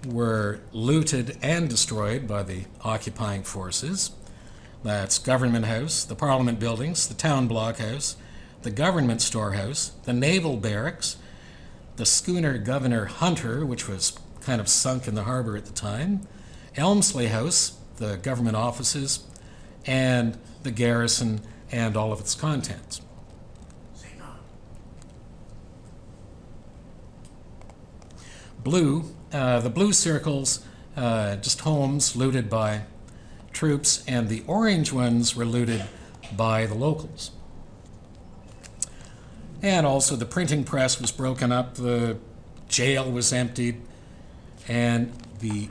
were looted and destroyed by the occupying forces. That's Government House, the Parliament buildings, the Town Blockhouse, the Government Storehouse, the Naval Barracks, the schooner Governor Hunter, which was kind of sunk in the harbor at the time, Elmsley House, the government offices, and the garrison and all of its contents. Blue, the blue circles, just homes looted by troops, and the orange ones were looted by the locals. And also the printing press was broken up, the jail was emptied, and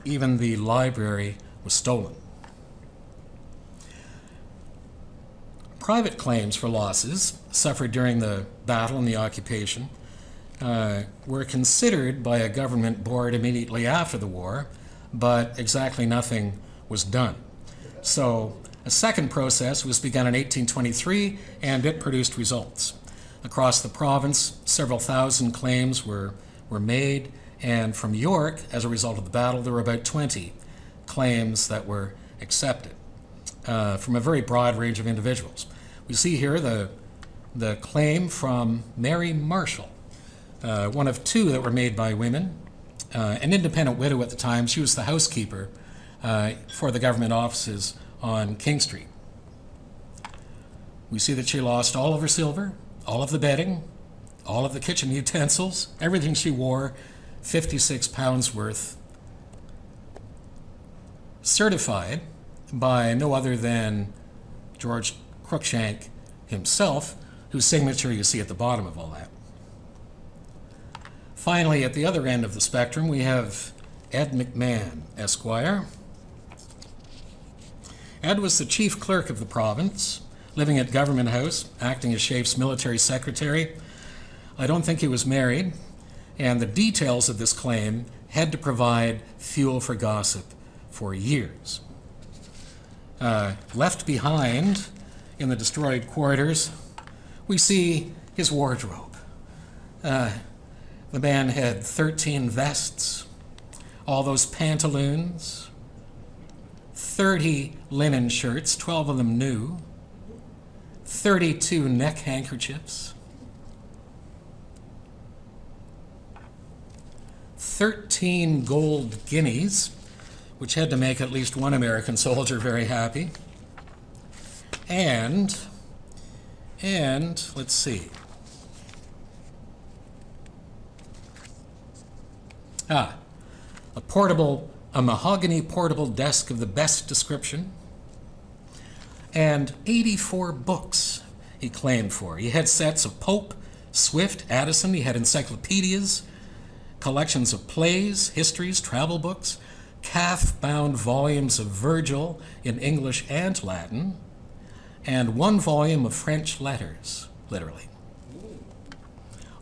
even the library was stolen. Private claims for losses suffered during the battle and the occupation were considered by a government board immediately after the war, but exactly nothing was done. So a second process was begun in 1823, and it produced results. Across the province, several thousand claims were made, and from York, as a result of the battle, there were about 20 claims that were accepted from a very broad range of individuals. We see here the claim from Mary Marshall, one of two that were made by women, an independent widow at the time. She was the housekeeper for the government offices on King Street. We see that she lost all of her silver, all of the bedding, all of the kitchen utensils, everything she wore, 56 pounds worth, certified by no other than George Cruikshank himself, whose signature you see at the bottom of all that. Finally, at the other end of the spectrum, we have Ed McMahon, Esquire. Ed was the chief clerk of the province, living at Government House, acting as Shafe's military secretary. I don't think he was married, and the details of this claim had to provide fuel for gossip for years. Left behind in the destroyed quarters, we see his wardrobe. The man had 13 vests, all those pantaloons, 30 linen shirts, 12 of them new, 32 neck handkerchiefs, 13 gold guineas, which had to make at least one American soldier very happy, and let's see. A mahogany portable desk of the best description, and 84 books he claimed for. He had sets of Pope, Swift, Addison. He had encyclopedias, collections of plays, histories, travel books, calf-bound volumes of Virgil in English and Latin, and one volume of French letters, literally.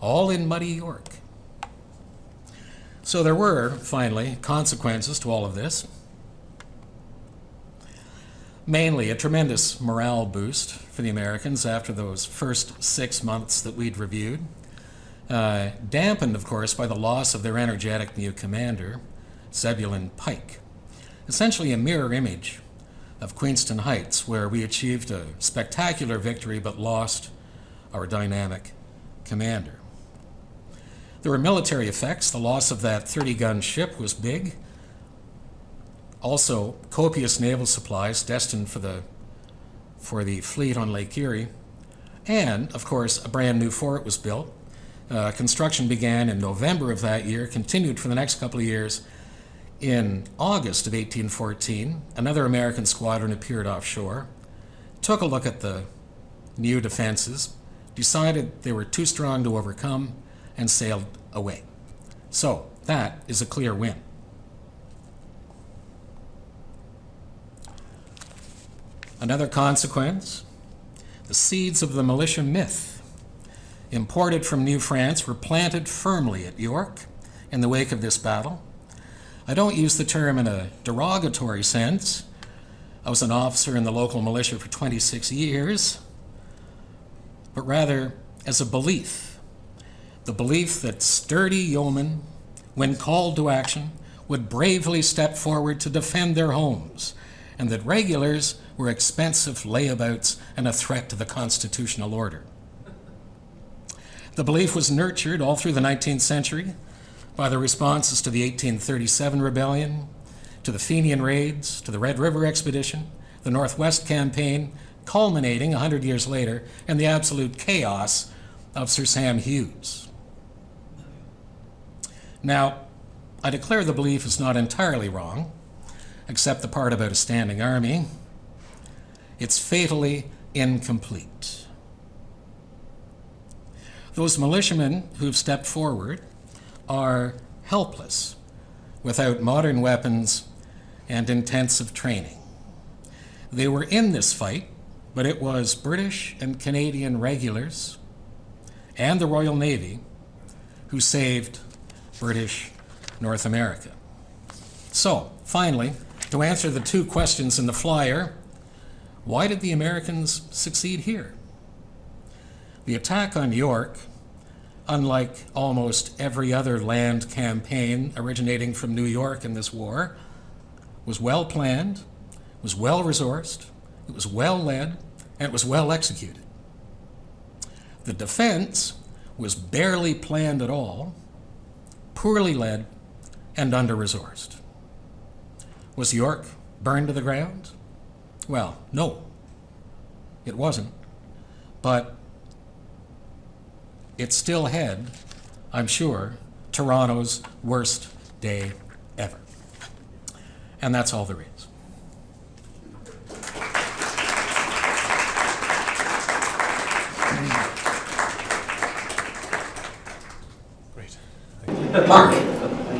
All in muddy York. So there were, finally, consequences to all of this. Mainly a tremendous morale boost for the Americans after those first 6 months that we'd reviewed. Dampened, of course, by the loss of their energetic new commander, Zebulon Pike. Essentially a mirror image of Queenston Heights, where we achieved a spectacular victory but lost our dynamic commander. There were military effects. The loss of that 30-gun ship was big. Also, copious naval supplies destined for the fleet on Lake Erie. And, of course, a brand new fort was built. Construction began in November of that year, continued for the next couple of years. In August of 1814, another American squadron appeared offshore, took a look at the new defenses, decided they were too strong to overcome, and sailed away. So that is a clear win. Another consequence, the seeds of the militia myth, imported from New France, were planted firmly at York in the wake of this battle. I don't use the term in a derogatory sense. I was an officer in the local militia for 26 years, but rather as a belief. The belief that sturdy yeomen when called to action, would bravely step forward to defend their homes, and that regulars were expensive layabouts and a threat to the constitutional order. The belief was nurtured all through the 19th century by the responses to the 1837 rebellion, to the Fenian raids, to the Red River expedition, the Northwest campaign, culminating 100 years later in the absolute chaos of Sir Sam Hughes. Now, I declare the belief is not entirely wrong, except the part about a standing army. It's fatally incomplete. Those militiamen who've stepped forward are helpless without modern weapons and intensive training. They were in this fight, but it was British and Canadian regulars and the Royal Navy who saved British North America. So, finally, to answer the two questions in the flyer, why did the Americans succeed here? The attack on York, unlike almost every other land campaign originating from New York in this war, was well planned, was well resourced, it was well led, and it was well executed. The defense was barely planned at all, poorly led, and under-resourced. Was York burned to the ground? Well, no, it wasn't. But it still had, I'm sure, Toronto's worst day ever. And that's all there is. Great. Mark.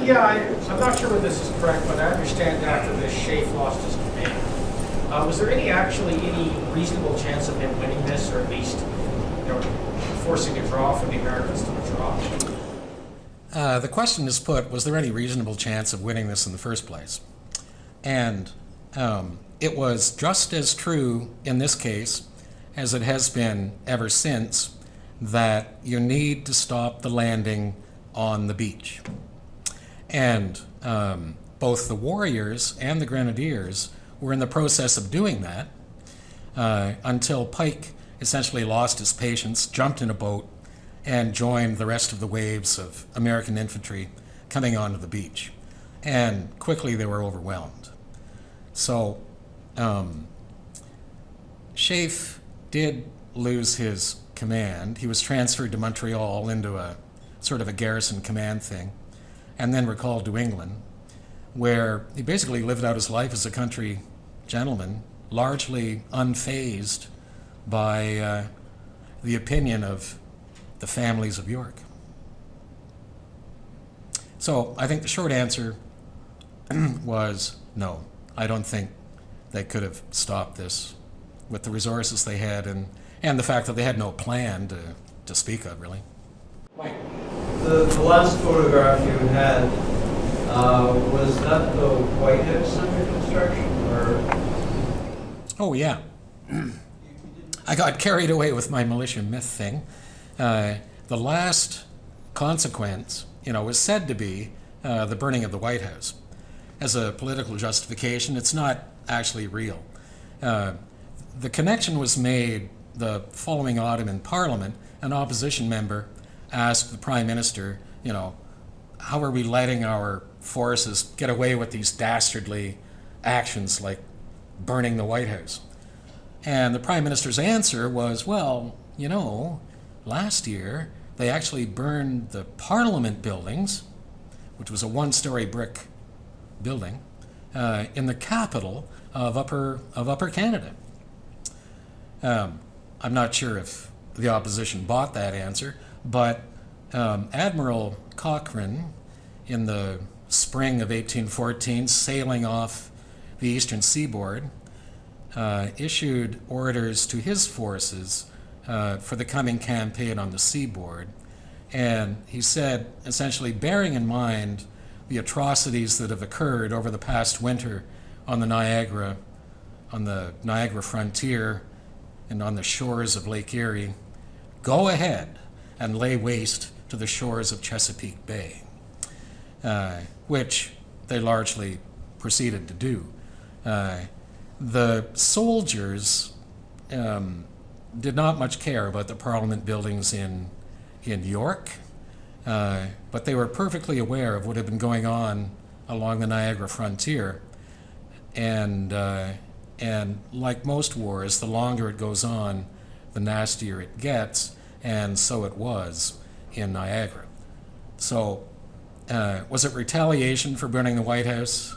Yeah, I'm not sure whether this is correct, but I understand after this, Schaeff lost his command. Was there actually any reasonable chance of him winning this, or at least, forcing a draw for the Americans to withdraw? The question is put, was there any reasonable chance of winning this in the first place? And it was just as true in this case as it has been ever since that you need to stop the landing on the beach. And both the warriors and the grenadiers were in the process of doing that until Pike essentially lost his patience, jumped in a boat, and joined the rest of the waves of American infantry coming onto the beach. And quickly they were overwhelmed. So Schaeff did lose his command. He was transferred to Montreal into a sort of a garrison command thing, and then recalled to England, where he basically lived out his life as a country gentleman, largely unfazed by the opinion of the families of York. So I think the short answer was no. I don't think they could have stopped this with the resources they had and the fact that they had no plan to speak of, really. Mike. The last photograph you had, was that the White House under construction, or? Oh, yeah. I got carried away with my Militia Myth thing. The last consequence, was said to be the burning of the White House. As a political justification, it's not actually real. The connection was made the following autumn in Parliament. An opposition member asked the Prime Minister, how are we letting our forces get away with these dastardly actions like burning the White House? And the Prime Minister's answer was, well, last year they actually burned the Parliament buildings, which was a one-story brick building, in the capital of Upper Canada. I'm not sure if the opposition bought that answer, but Admiral Cochrane, in the spring of 1814, sailing off the eastern seaboard, issued orders to his forces for the coming campaign on the seaboard. And he said, essentially, bearing in mind the atrocities that have occurred over the past winter on the Niagara frontier and on the shores of Lake Erie, go ahead and lay waste to the shores of Chesapeake Bay. which they largely proceeded to do. The soldiers did not much care about the Parliament buildings in York, but they were perfectly aware of what had been going on along the Niagara frontier. And like most wars, the longer it goes on, the nastier it gets, and so it was in Niagara. So, was it retaliation for burning the White House?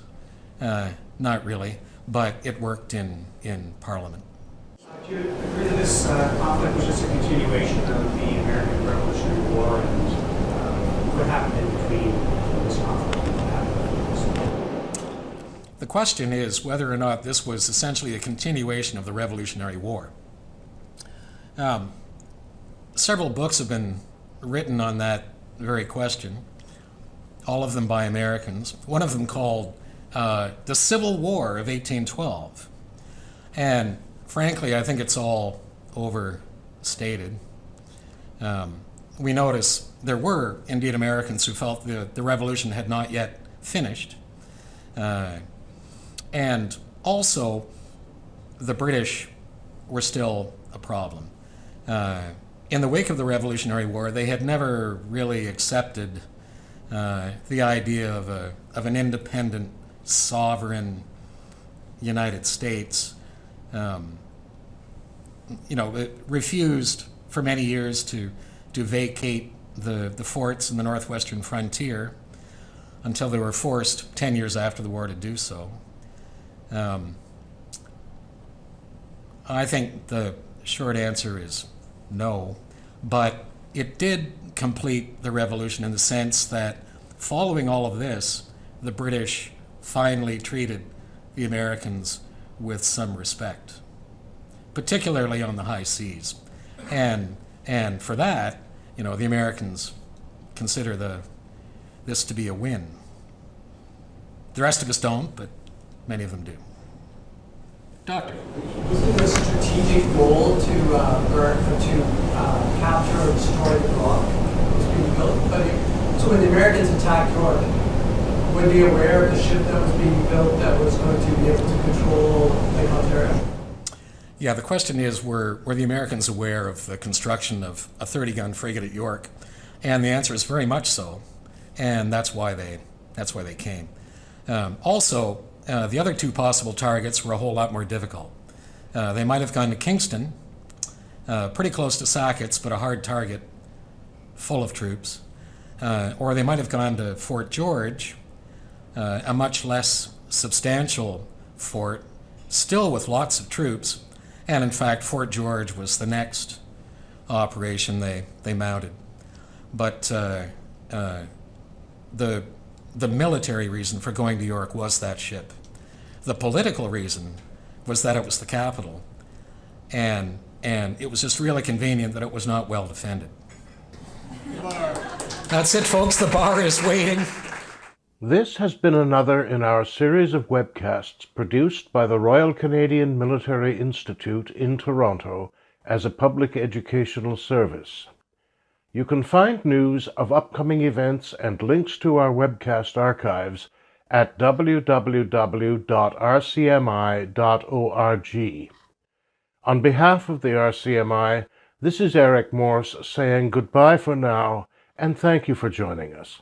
Not really, but it worked in Parliament. Do you agree that this conflict was just a continuation of the American Revolutionary War, and what happened in between this conflict and that? The question is whether or not this was essentially a continuation of the Revolutionary War. Several books have been written on that very question, all of them by Americans. One of them called The Civil War of 1812. And frankly, I think it's all overstated. We notice there were indeed Americans who felt the revolution had not yet finished. And also, the British were still a problem. In the wake of the Revolutionary War, they had never really accepted the idea of an independent, sovereign United States. It refused for many years to vacate the forts in the northwestern frontier until they were forced 10 years after the war to do so. I think the short answer is no, but it did complete the revolution in the sense that following all of this, the British finally treated the Americans with some respect, particularly on the high seas. And for that, the Americans consider this to be a win. The rest of us don't, but many of them do. Doctor. Wasn't the strategic goal to capture or destroy the rock that was being built? So when the Americans attacked York, were they aware of the ship that was being built that was going to be able to control Lake Ontario? Yeah, the question is, were the Americans aware of the construction of a 30-gun frigate at York? And the answer is very much so, and that's why they came. Also, the other two possible targets were a whole lot more difficult. They might have gone to Kingston, pretty close to Sackets, but a hard target, full of troops. Or they might have gone to Fort George, a much less substantial fort, still with lots of troops. And in fact, Fort George was the next operation they mounted. But the military reason for going to York was that ship. The political reason was that it was the capital, and it was just really convenient that it was not well defended. That's it, folks. The bar is waiting. This has been another in our series of webcasts produced by the Royal Canadian Military Institute in Toronto as a public educational service. You can find news of upcoming events and links to our webcast archives at www.rcmi.org. On behalf of the RCMI, this is Eric Morse saying goodbye for now, and thank you for joining us.